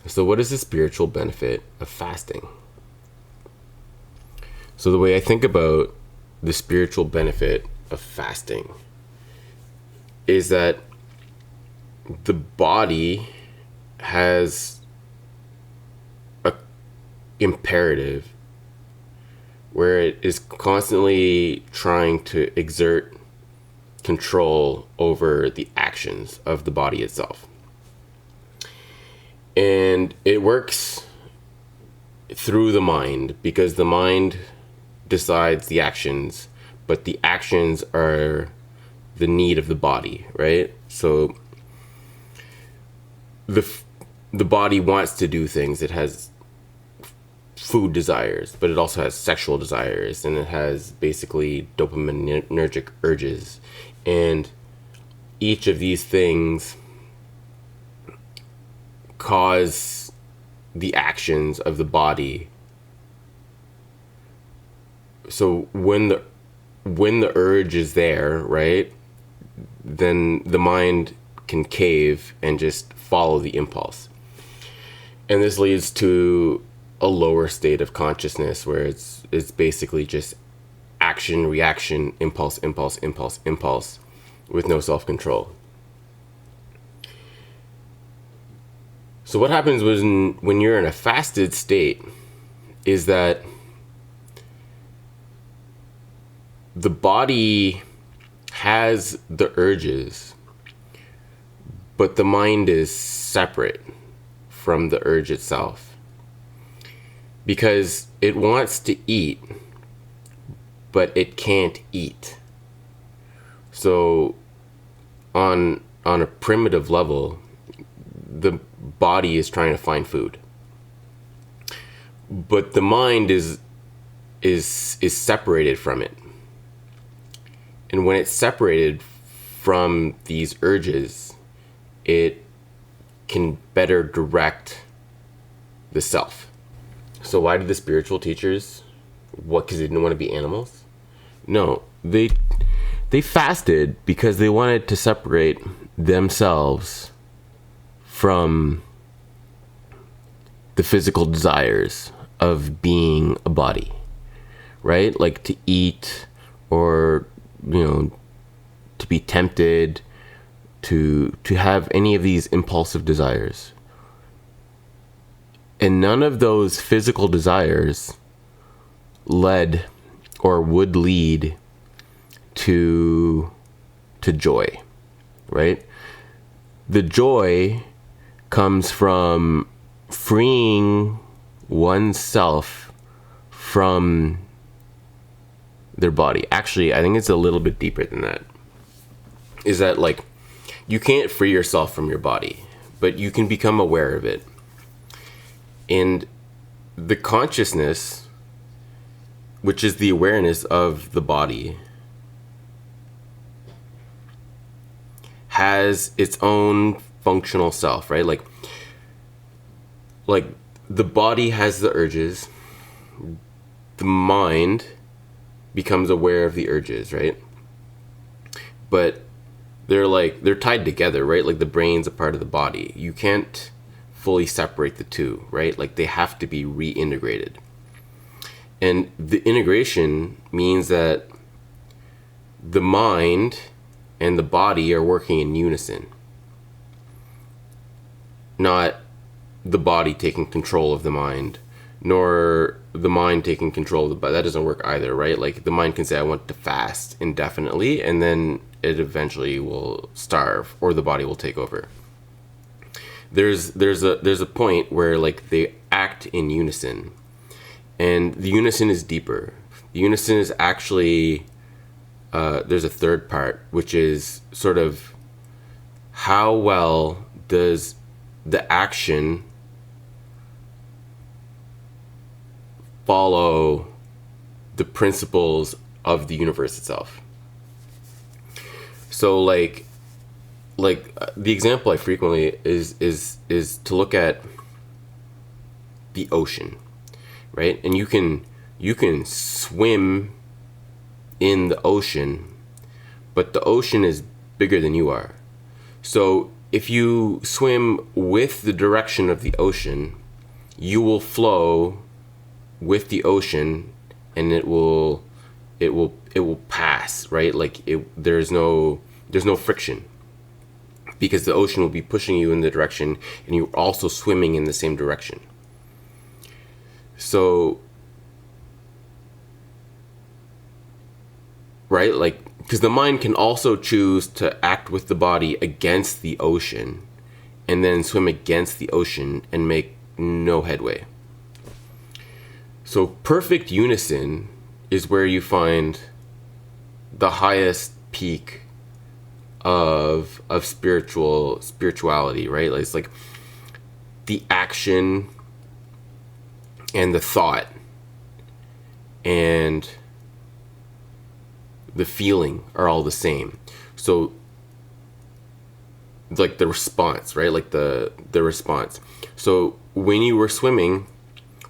So what is the spiritual benefit of fasting? So the way I think about the spiritual benefit of fasting is that the body has a imperative where it is constantly trying to exert control over the actions of the body itself. And it works through the mind because the mind decides the actions, but the actions are the need of the body, right? So the body wants to do things. It has food desires, but it also has sexual desires, and it has basically dopaminergic urges. And each of these things cause the actions of the body. So when the urge is there, right, then the mind can cave and just follow the impulse. And this leads to a lower state of consciousness where it's basically just action, reaction, impulse, impulse, impulse, impulse with no self-control. So what happens when you're in a fasted state is that the body has the urges, but the mind is separate from the urge itself because it wants to eat, but it can't eat. So on a primitive level, the body is trying to find food, but the mind is separated from it. And when it's separated from these urges, it can better direct the self. So why did the spiritual teachers, because they didn't want to be animals? No, they fasted because they wanted to separate themselves from the physical desires of being a body, right? Like to eat, or to be tempted, to have any of these impulsive desires. And none of those physical desires led or would lead to joy, right? The joy comes from freeing oneself from their body. Actually, I think it's a little bit deeper than that. Is that like, you can't free yourself from your body, but you can become aware of it. And the consciousness, which is the awareness of the body, has its own functional self, right? Like the body has the urges, the mind becomes aware of the urges, right? But they're tied together, right? Like the brain's a part of the body. You can't fully separate the two, right? Like they have to be reintegrated. And the integration means that the mind and the body are working in unison. Not the body taking control of the mind, nor the mind taking control of the body. That doesn't work either, right? Like the mind can say, I want to fast indefinitely, and then it eventually will starve, or the body will take over. There's a point where like they act in unison, and the unison is deeper. The unison is actually there's a third part, which is sort of how well does the action follow the principles of the universe itself. So like the example I frequently is to look at the ocean, right? And you can swim in the ocean, but the ocean is bigger than you are. So if you swim with the direction of the ocean, you will flow with the ocean, and it will pass, right? Like there's no friction, because the ocean will be pushing you in the direction, and you're also swimming in the same direction. So, right, like, because the mind can also choose to act with the body against the ocean and then swim against the ocean and make no headway. So perfect unison is where you find the highest peak of spirituality, right? Like, it's like the action and the thought and the feeling are all the same. So like the response, right? Like the response. So when you were swimming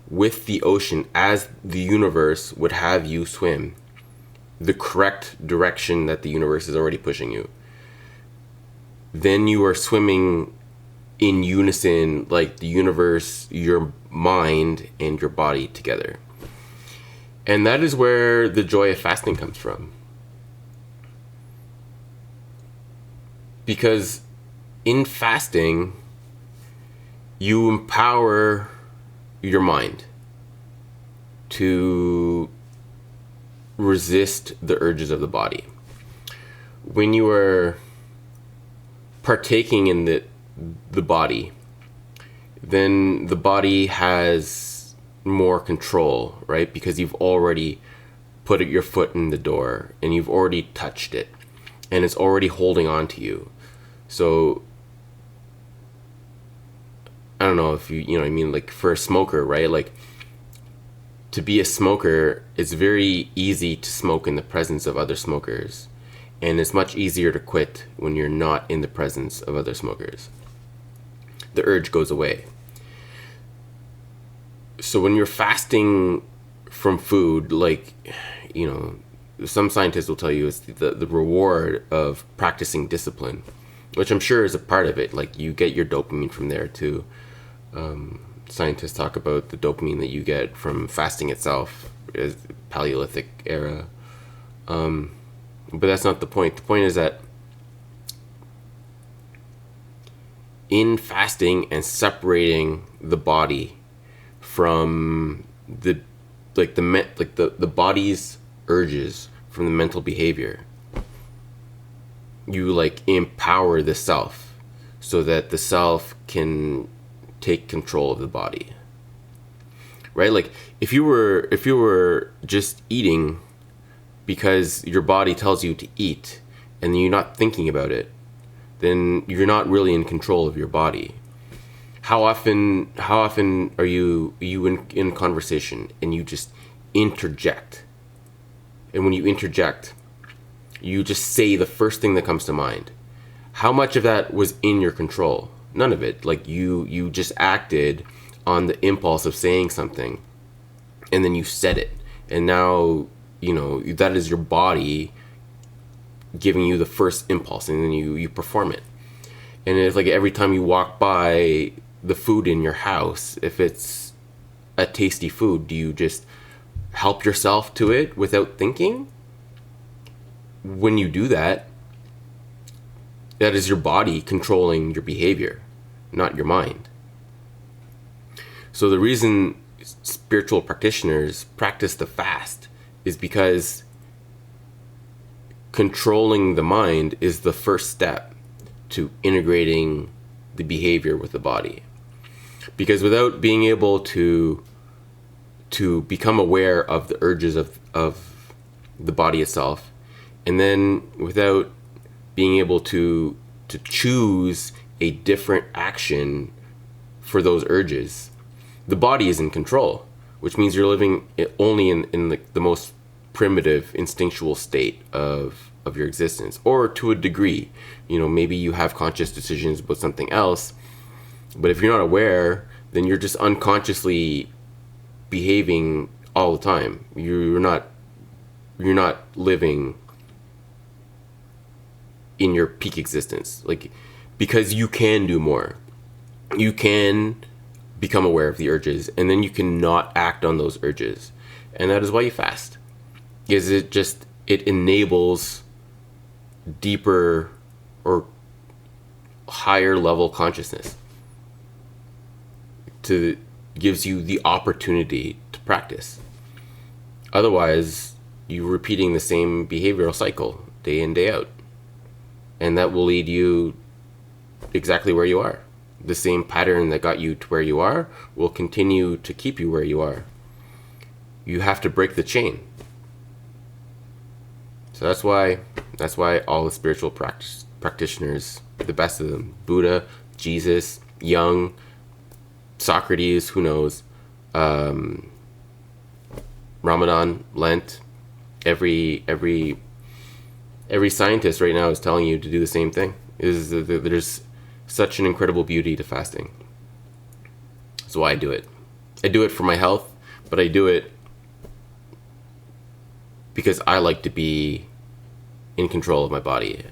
with the ocean, as the universe would have you swim, the correct direction that the universe is already pushing you, then you are swimming in unison, like the universe, your mind, and your body together. And that is where the joy of fasting comes from. Because in fasting, you empower your mind to resist the urges of the body. When you are partaking in the body, then the body has more control, right? Because you've already put your foot in the door and you've already touched it and it's already holding on to you. So I don't know if you know what I mean, like for a smoker, right? Like to be a smoker, it's very easy to smoke in the presence of other smokers. And it's much easier to quit when you're not in the presence of other smokers. The urge goes away. So when you're fasting from food, like, you know, some scientists will tell you it's the reward of practicing discipline, which I'm sure is a part of it. Like you get your dopamine from there too. Scientists talk about the dopamine that you get from fasting itself, is Paleolithic era. But that's not the point. The point is that in fasting and separating the body from the body's urges from the mental behavior, you like empower the self so that the self can take control of the body. Right? Like if you were just eating because your body tells you to eat and you're not thinking about it, then you're not really in control of your body. How often are you in conversation and you just interject? And when you interject, you just say the first thing that comes to mind. How much of that was in your control? None of it. Like you just acted on the impulse of saying something and then you said it. And now, you know, that is your body giving you the first impulse, and then you perform it. And it's like every time you walk by the food in your house, if it's a tasty food, do you just help yourself to it without thinking? When you do that, that is your body controlling your behavior, not your mind. So the reason spiritual practitioners practice the fast is because controlling the mind is the first step to integrating the behavior with the body. Because without being able to become aware of the urges of the body itself, and then without being able to choose a different action for those urges, the body is in control, which means you're living only in the most primitive instinctual state of your existence, or to a degree. You know, maybe you have conscious decisions about something else, but if you're not aware, then you're just unconsciously behaving all the time. You're not living in your peak existence. Like because you can do more. You can become aware of the urges, and then you can not act on those urges. And that is why you fast. It enables deeper or higher level consciousness. Gives you the opportunity to practice. Otherwise, you're repeating the same behavioral cycle day in, day out. And that will lead you exactly where you are. The same pattern that got you to where you are will continue to keep you where you are. You have to break the chain. So that's why all the spiritual practitioners, the best of them, Buddha, Jesus, Jung, Socrates, who knows, Ramadan, Lent, every scientist right now is telling you to do the same thing. There's such an incredible beauty to fasting. That's why I do it. I do it for my health, but I do it because I like to be in control of my body.